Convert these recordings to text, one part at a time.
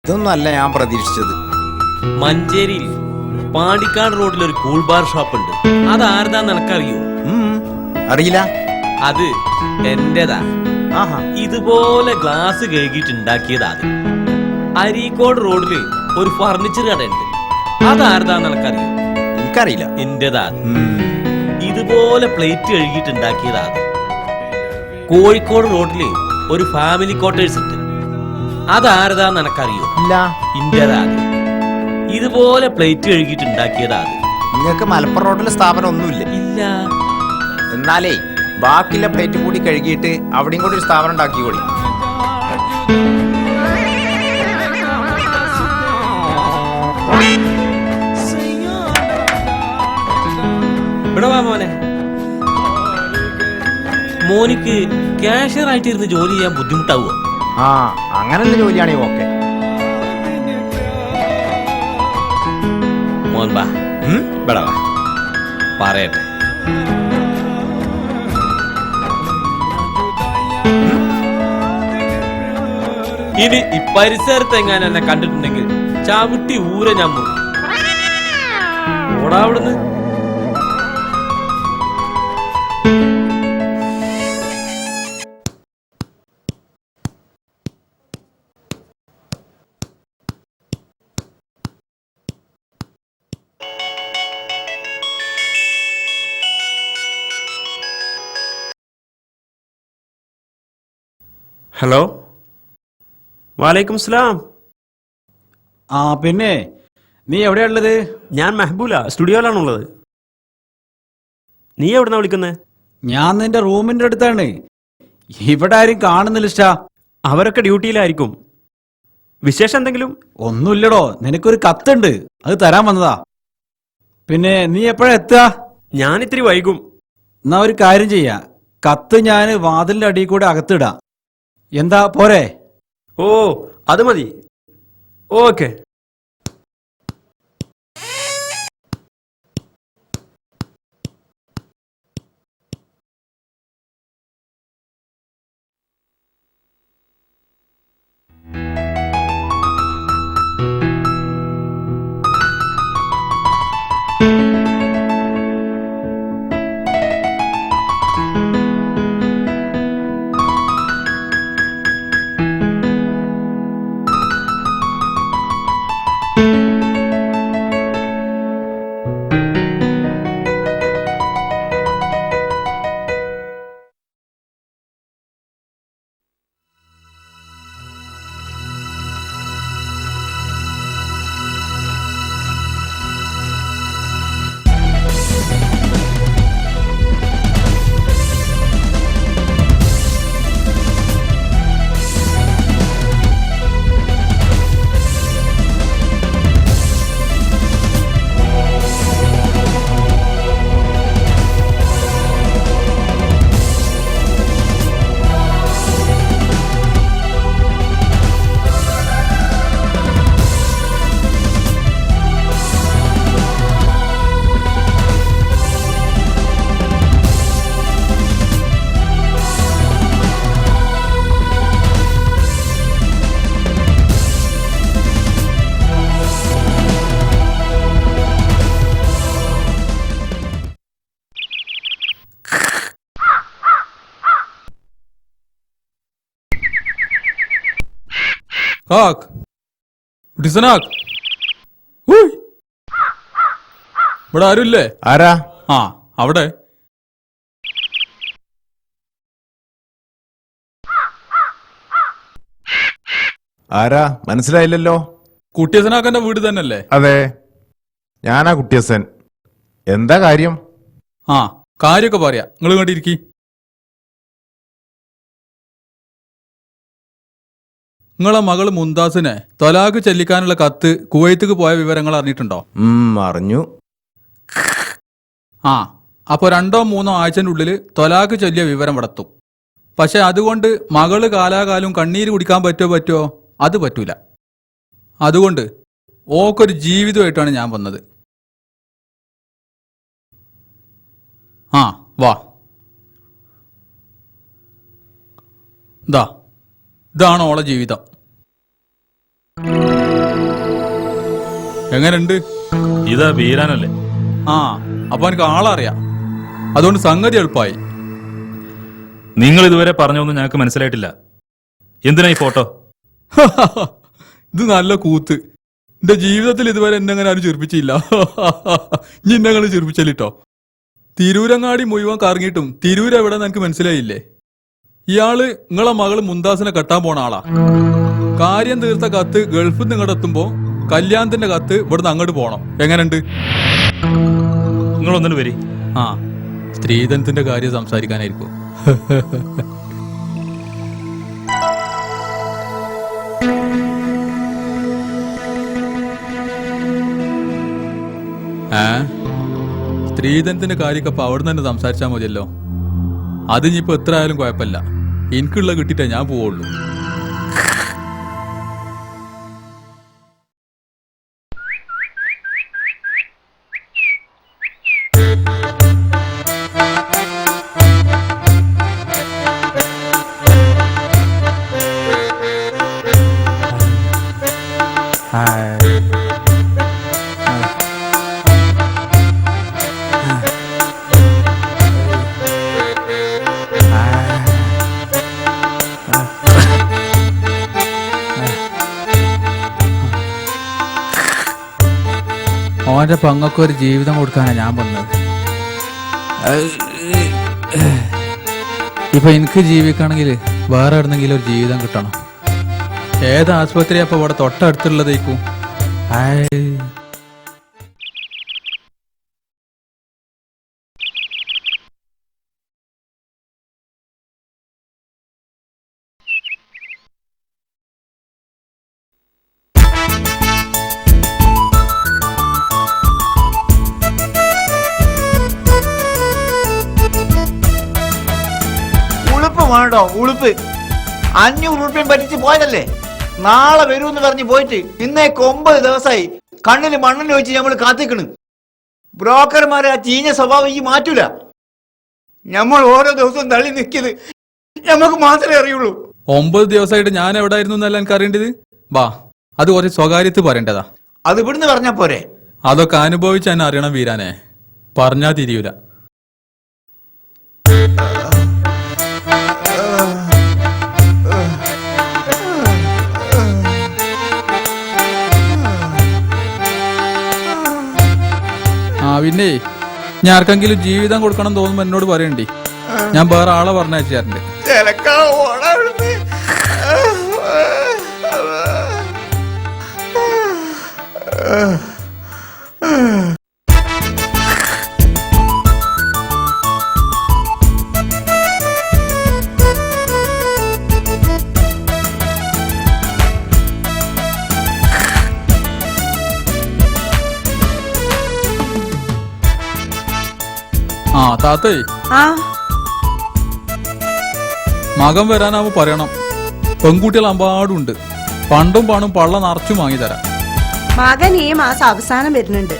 ഇതൊന്നും അല്ല ഞാൻ പ്രതീക്ഷിച്ചത്. മഞ്ചേരിയിൽ പാണ്ടിക്കാട് റോഡിൽ ഒരു കൂൾ ബാർ ഷോപ്പ് ഉണ്ട്. അത് ആരതാന്ന് നിനക്കറിയോ? അറിയില്ല. അത് എന്റേതാ. ഇതുപോലെ ഗ്ലാസ് കഴുകിയിട്ടുണ്ടാക്കിയതാ. അത് അരീക്കോട് റോഡില് ഒരു ഫർണിച്ചർ കടയുണ്ട്. അതാരതാന്ന് നിനക്കറിയോ? എനിക്കറിയില്ല. എന്റേതാ. ഇതുപോലെ പ്ലേറ്റ് കഴുകിയിട്ടുണ്ടാക്കിയതാ. കോഴിക്കോട് റോഡില് ഒരു ഫാമിലി ക്വാർട്ടേഴ്സ് ഉണ്ട്. അതാരതാന്ന് നിനക്കറിയോ? ഇല്ല. ഇന്റേതാ. ഇതുപോലെ പ്ലേറ്റ് കഴുകിയിട്ടുണ്ടാക്കിയതാ. നിങ്ങൾക്ക് മലപ്പുറം റോഡിലെ സ്ഥാപനം ഒന്നുമില്ല? ഇല്ല. എന്നാലേ ബാക്കിയുള്ള പ്ലേറ്റ് കൂടി കഴുകിയിട്ട് അവിടെയും കൂടി ഒരു സ്ഥാപനം ഉണ്ടാക്കിക്കൂടി. മോനെ, മോനിക്ക് ക്യാഷ്യർ ആയിട്ടിരുന്ന് ജോലി ചെയ്യാൻ ബുദ്ധിമുട്ടാവോ? അങ്ങനെയുള്ള ജോലിയാണെങ്കിൽ ഓക്കെ. മോൻ ബാ, ഇവിടെ വാ, പറയട്ടെ. ഇനി ഈ പരിസരത്ത് എങ്ങാനും എന്നെ കണ്ടിട്ടുണ്ടെങ്കിൽ ചവിട്ടി ഊര ഞാൻ മുറി. ഓടാ അവിടുന്ന്. ഹലോ, വാലേക്കും സലാം. പിന്നെ നീ എവിടെയുള്ളത്? ഞാൻ മെഹബൂല, സ്റ്റുഡിയോയിലാണുള്ളത്. നീ എവിടുന്നാ വിളിക്കുന്നത്? ഞാൻ നിന്റെ റൂമിന്റെ അടുത്താണ്. ഇവിടെ ആരും കാണുന്നില്ല ഇഷ്ടാ. അവരൊക്കെ ഡ്യൂട്ടിയിലായിരിക്കും. വിശേഷം എന്തെങ്കിലും? ഒന്നുമില്ലടോ, നിനക്കൊരു കത്തുണ്ട്, അത് തരാൻ വന്നതാ. പിന്നെ നീ എപ്പോഴാ എത്തുക? ഞാൻ ഇത്തിരി വൈകും. എന്നാ ഒരു കാര്യം ചെയ്യാ, കത്ത് ഞാൻ വാതിലിന്റെ അടിയിൽ കൂടെ അകത്തിടാം. എന്താ, പോരെ? ഓ, അത് മതി. ഓക്കെ. ഇവിടെ ആരുമില്ലേ? ആരാ? അവിടെ ആരാ? മനസ്സിലായില്ലല്ലോ. കുട്ടിയസനാക്കന്റെ വീട് തന്നെയല്ലേ? അതെ, ഞാനാ കുട്ടിയസൻ. എന്താ കാര്യം? കാര്യമൊക്കെ പറയാ, നിങ്ങൾ കണ്ടിരിക്കി. നിങ്ങളെ മകള് മുംതാസിനെ തൊലാഖ് ചെല്ലിക്കാനുള്ള കത്ത് കുവൈത്തേക്ക് പോയ വിവരങ്ങൾ അറിഞ്ഞിട്ടുണ്ടോ? അറിഞ്ഞു. അപ്പൊ 2-3 ആഴ്ചന്റെ ഉള്ളിൽ തൊലാഖ് ചൊല്ലിയ വിവരം വടത്തും. പക്ഷെ അതുകൊണ്ട് മകള് കാലാകാലം കണ്ണീര് കുടിക്കാൻ പറ്റുമോ? അത് പറ്റൂല. അതുകൊണ്ട് ഓക്കൊരു ജീവിതമായിട്ടാണ് ഞാൻ വന്നത്. വാ, ഇതാണ് ഓളെ ജീവിതം. എങ്ങനെയുണ്ട്? ഇതാ വീരാനല്ലേ? ആ, അപ്പൊ എനിക്ക് ആളറിയാം. അതുകൊണ്ട് സംഗതി എളുപ്പമായി. നിങ്ങൾ ഇതുവരെ പറഞ്ഞൊന്നും ഞങ്ങൾക്ക് മനസ്സിലായിട്ടില്ല. എന്തിനാ ഈ ഫോട്ടോ? ഇത് നല്ല കൂത്ത്. എന്റെ ജീവിതത്തിൽ ഇതുവരെ എന്നെങ്ങനെ ആരും ചിരിപ്പിച്ചില്ല. ഇനി എന്നെങ്ങനെ ചിരിപ്പിച്ചല്ലോ. തിരൂരങ്ങാടി മുഴുവൻ കറങ്ങിയിട്ടും തിരൂർ എവിടെ എനിക്ക് മനസ്സിലായില്ലേ? ഇയാള് നിങ്ങളെ മകള് മുന്താസിനെ കെട്ടാൻ പോണ ആളാ. കാര്യം തീർത്ത കത്ത് ഗൾഫിൽ നിന്ന് ഇങ്ങോട്ട് എത്തുമ്പോ കല്യാണത്തിന്റെ കത്ത് ഇവിടുന്ന് അങ്ങോട്ട് പോണം. എങ്ങനെയുണ്ട്? നിങ്ങളൊന്നിന് വരി. ആ, സ്ത്രീധനത്തിന്റെ കാര്യം സംസാരിക്കാനായിരിക്കും. സ്ത്രീധനത്തിന്റെ കാര്യമൊക്കെ അപ്പൊ അവിടെ തന്നെ സംസാരിച്ചാൽ മതിയല്ലോ. അത് ഇനിയിപ്പോ എത്ര ആയാലും കുഴപ്പമില്ല. എനിക്കുള്ള കിട്ടിയിട്ടേ ഞാൻ പോവുള്ളൂ. ഓന്റെ പങ്ങൾക്കൊരു ജീവിതം കൊടുക്കാനാണ് ഞാൻ വന്നത്. ഇപ്പൊ എനിക്ക് ജീവിക്കണമെങ്കിൽ വേറെ എവിടെന്നെങ്കിലും ഒരു ജീവിതം കിട്ടണം. ഏത് ആശുപത്രി അപ്പൊ ഇവിടെ തൊട്ടടുത്തുള്ളതേക്കും? വേണ്ടോ ഉളുപ്പ്? 500 ഉറുപ്പ്യം പറ്റിച്ച് പോയതല്ലേ. നാളെ വരൂന്ന് പറഞ്ഞ് പോയിട്ട് ഇന്നേക്ക് 9 ദിവസമായി. കണ്ണില് മണ്ണിൽ വെച്ച് നമ്മൾ കാത്തിക്കണ്. ബ്രോക്കർമാരെ ആ ചീഞ്ഞ സ്വഭാവം ഈ മാറ്റൂല. നമ്മൾ ഓരോ ദിവസവും തള്ളി നിൽക്കിയത് നമുക്ക് മാത്രമേ അറിയുള്ളൂ. 9 ദിവസമായിട്ട് ഞാൻ എവിടെ ആയിരുന്നു എന്നല്ല എനിക്ക് അറിയേണ്ടത്. ബാ, അത് കുറച്ച് സ്വകാര്യത്ത് പറയേണ്ടതാ. അത് ഇവിടുന്ന് പറഞ്ഞാ പോരെ? അതൊക്കെ അനുഭവിച്ച് തന്നെ അറിയണം വീരാനെ. പറഞ്ഞാ തിരിയൂല. പിന്നെ ഞാൻ ആർക്കെങ്കിലും ജീവിതം കൊടുക്കണം തോന്നുമ്പോ എന്നോട് പറയണ്ടി. ഞാൻ വേറെ ആളെ പറഞ്ഞയച്ചാറുണ്ട്. ആ താത്തേ, മകൻ വരാനാവുമ്പോ പറയണം. പെൺകുട്ടികൾ അമ്പാടുണ്ട്. പണ്ടും പണും പള്ള നിറച്ചു വാങ്ങിത്തരാം. മകൻ ഈ മാസം അവസാനം വരുന്നുണ്ട്.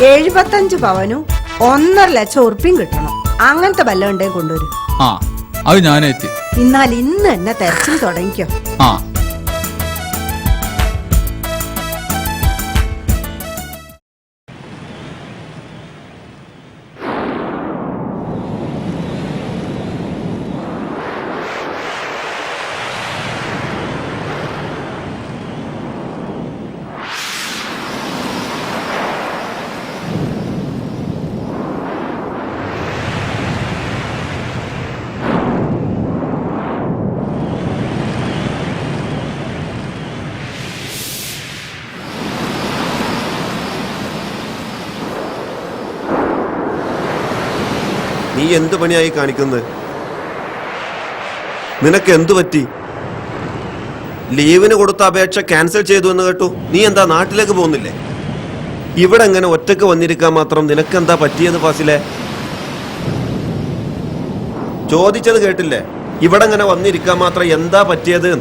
75 പവനും 1.5 ലക്ഷം ഉറുപ്പിയും കിട്ടണം. അങ്ങനത്തെ വല്ല ഉണ്ടേ കൊണ്ടുവരും. ആ, അത് ഞാനേറ്റ്. എന്നാൽ ഇന്ന് എന്നെ തെരച്ചിൽ തുടങ്ങിക്കോ. ആ, നീ എന്ത് പണിയായി കാണിക്കുന്നത്? നിനക്ക് എന്തു പറ്റി? ലീവിന് കൊടുത്ത അപേക്ഷ ക്യാൻസൽ ചെയ്തു എന്ന് കേട്ടു. നീ എന്താ നാട്ടിലേക്ക് പോകുന്നില്ലേ? ഇവിടെ എങ്ങനെ ഒറ്റക്ക് വന്നിരിക്കാൻ മാത്രം നിനക്കെന്താ പറ്റിയത് ഫാസിലെ? ചോദിച്ചത് കേട്ടില്ലേ? ഇവിടെ എങ്ങനെ വന്നിരിക്കാൻ മാത്രം എന്താ പറ്റിയത്?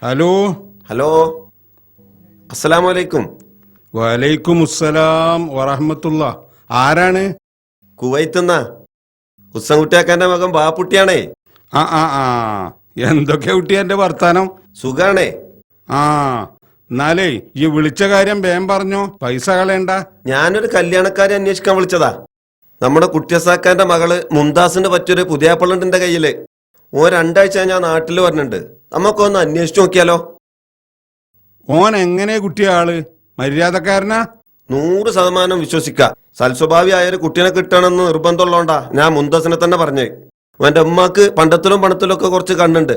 ഹലോ. ഹലോ, അസ്സലാമു അലൈക്കും. വലൈക്കും അസ്സലാം വറഹമത്തുള്ള. ആരാണ്? കുവൈത്തുന്ന ഉസ്സൻകുട്ടിയാക്കാന്റെ മകൻ ബാപ്പുട്ടിയാണേ. ആ ആ ആ എന്തൊക്കെ കുട്ടി എന്റെ വർത്താനം? സുഖാണേ. ആ എന്നാലേ ഈ വിളിച്ച കാര്യം വേഗം പറഞ്ഞോ, പൈസ കളയണ്ട. ഞാനൊരു കല്യാണക്കാരെ അന്വേഷിക്കാൻ വിളിച്ചതാ. നമ്മുടെ കുട്ടിയസാക്കാന്റെ മകള് മുംതാസിന് പറ്റിയൊരു പുതിയാപ്പള്ളുണ്ട് എന്റെ കയ്യില്. ഓൻ 2 ആഴ്ച ഞാൻ നാട്ടിൽ വരുന്നുണ്ട്. നമുക്കൊന്ന് അന്വേഷിച്ചു നോക്കിയാലോ? ഓൻ എങ്ങനെ കുട്ടിയാള്? മര്യാദക്കാരനാ? 100% വിശ്വസിക്കാം. സൽസ്വഭാവിയായ ഒരു കുട്ടീനെ കിട്ടണമെന്ന് നിർബന്ധമുള്ളതുകൊണ്ടാ ഞാൻ മുംതാസിനെ തന്നെ പറഞ്ഞേ. ഓന്റെ ഉമ്മാക്ക് പണ്ടത്തിലും പണത്തിലും ഒക്കെ കുറച്ച് കണ്ണുണ്ട്.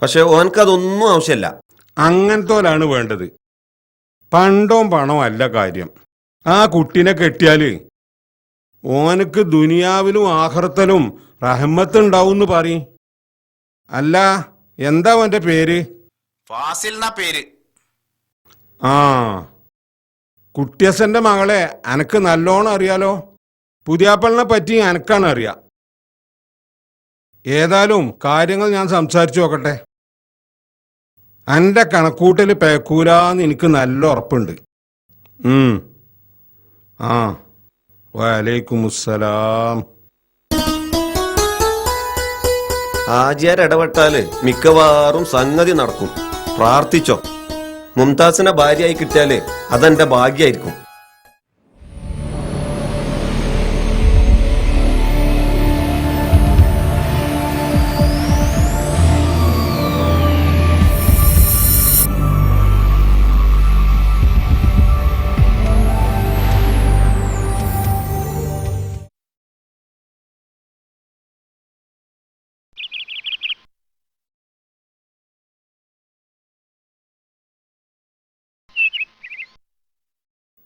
പക്ഷെ ഓനക്ക് അതൊന്നും ആവശ്യമില്ല. അങ്ങനത്തോലാണ് വേണ്ടത്. പണ്ടവും പണവും അല്ല കാര്യം. ആ കുട്ടീനെ കെട്ടിയാല് ഓനക്ക് ദുനിയാവിലും ആഖിറത്തിലും റഹ്മത്തുണ്ടാവും പറയും. അല്ല, എന്താ ഓന്റെ പേര്? ഫാസിൽ എന്നാ പേര്. ആ, കുട്ടിയസന്റെ മകളെ അനക്ക് നല്ലോണം അറിയാലോ. പുതിയാപ്പളിനെ പറ്റി അനക്കാണ് അറിയാം. ഏതായാലും കാര്യങ്ങൾ ഞാൻ സംസാരിച്ചു നോക്കട്ടെ. അന്റെ കണക്കൂട്ടല് പേക്കൂലാന്ന് എനിക്ക് നല്ല ഉറപ്പുണ്ട്. ആ, വലൈക്കുമുസ്സലാം. ആജിയാർ ഇടപെട്ടാല് മിക്കവാറും സംഗതി നടക്കും. പ്രാർത്ഥിച്ചോ. മുംതാസിനെ ഭാര്യയായി കിട്ടിയാല് അതെന്റെ ഭാഗ്യായിരിക്കും.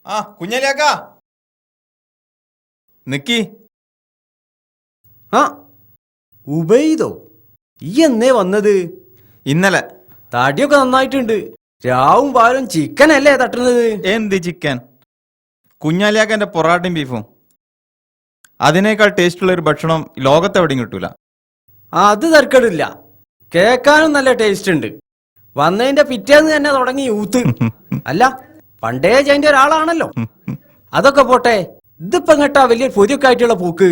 ആ കുഞ്ഞലിയാക്ക നിക്കി. ആ ഉബൈദോ, ഈ എന്നേ വന്നത്? ഇന്നലെ. തടിയൊക്കെ നന്നായിട്ടുണ്ട്. രാവും പാലും ചിക്കൻ അല്ലേ തട്ടുന്നത്? എന്ത് ചിക്കൻ? കുഞ്ഞാലിയാക്കന്റെ പൊറാട്ടയും ബീഫും. അതിനേക്കാൾ ടേസ്റ്റുള്ള ഒരു ഭക്ഷണം ലോകത്തെവിടെയും കിട്ടൂല. അത് തർക്കടില്ല. കേക്കാനും നല്ല ടേസ്റ്റ് ഉണ്ട്. വന്നതിന്റെ പിറ്റേന്ന് തന്നെ തുടങ്ങി യൂത്ത്. അല്ല, പണ്ടേ ജയിന്റെ ഒരാളാണല്ലോ. അതൊക്കെ പോട്ടെ, ഇതിപ്പം കേട്ടാ വലിയ പൊതിയൊക്കെ ആയിട്ടുള്ള പൂക്ക്.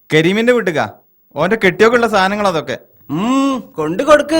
കരീമിന്റെ വീട്ടുക ഓന്റെ കെട്ടിയൊക്കെയുള്ള സാധനങ്ങൾ അതൊക്കെ. കൊണ്ടു കൊടുക്ക്.